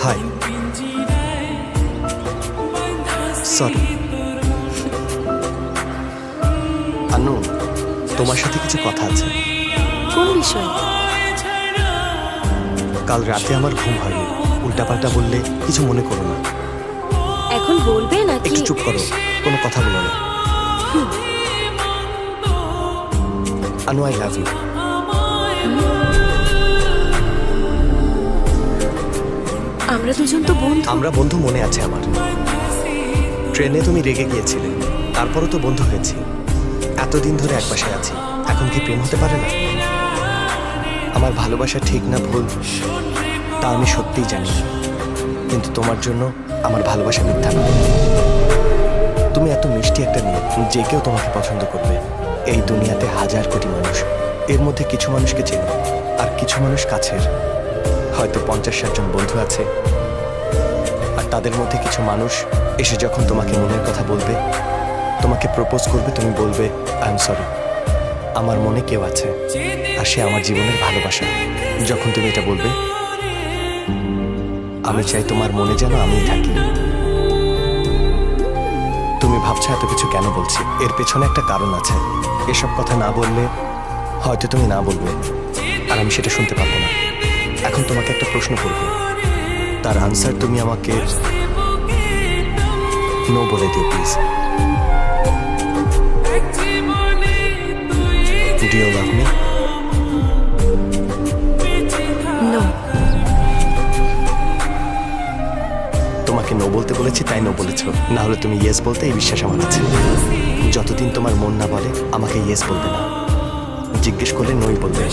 High. Sorry আনু, তোমার সাথে কিছু কথা আছে। কোন বিষয়? কাল রাতে আমার ঘুম হয়নি, উল্টাপাল্টা বললে কিছু মনে করো না। এখন বলবে নাকি? একটু চুপ করো, কোনো কথা বলো না। আনু, আই লাভ ইউ। আমরা দুজন তো বন্ধু। আমরা বন্ধু, মনে আছে আমার। ট্রেনে তুমি রেগে গিয়েছিলে, তারপরও তো বন্ধু হয়েছি। এতদিন ধরে এক বাসায় আছি, এখন কি প্রেম হতে পারে না? আমার ভালোবাসা ঠিক না ভুল তা আমি সত্যিই জানি না, কিন্তু তোমার জন্য আমার ভালোবাসা মিথ্যা না। তুমি এত মিষ্টি একটা মেয়ে, যে কেউ তোমাকে পছন্দ করবে। এই দুনিয়াতে হাজার কোটি মানুষ, এর মধ্যে কিছু মানুষকে চেনো আর কিছু মানুষ কাছের। হয়তো 50-60 জন বন্ধু আছে, আর তাদের মধ্যে কিছু মানুষ এসে যখন তোমাকে মনের কথা বলবে, তোমাকে প্রপোজ করবে, তুমি বলবে আই এম সরি, আমার মনে কেউ আছে আর সে আমার জীবনের ভালোবাসা। যখন তুমি এটা বলবে, আমি চাই তোমার মনে যেন আমিই থাকি। তুমি ভাবছো এত কিছু কেন বলছি, এর পেছনে একটা কারণ আছে। এসব কথা না বললে হয়তো তুমি না বলবে, আর আমি সেটা শুনতে পাবো না। এখন তোমাকে একটা প্রশ্ন করব, তার আনসার তুমি আমাকে নো বলে দিও please. Do you love me? No. তোমাকে নো বলতে বলেছি তাই নো বলেছো, না হলে তুমি ইয়েস বলতে, এই বিশ্বাস আমার আছে। যতদিন তোমার মন না বলে আমাকে ইয়েস বলবে না, জিজ্ঞেস করলে নই বলবে।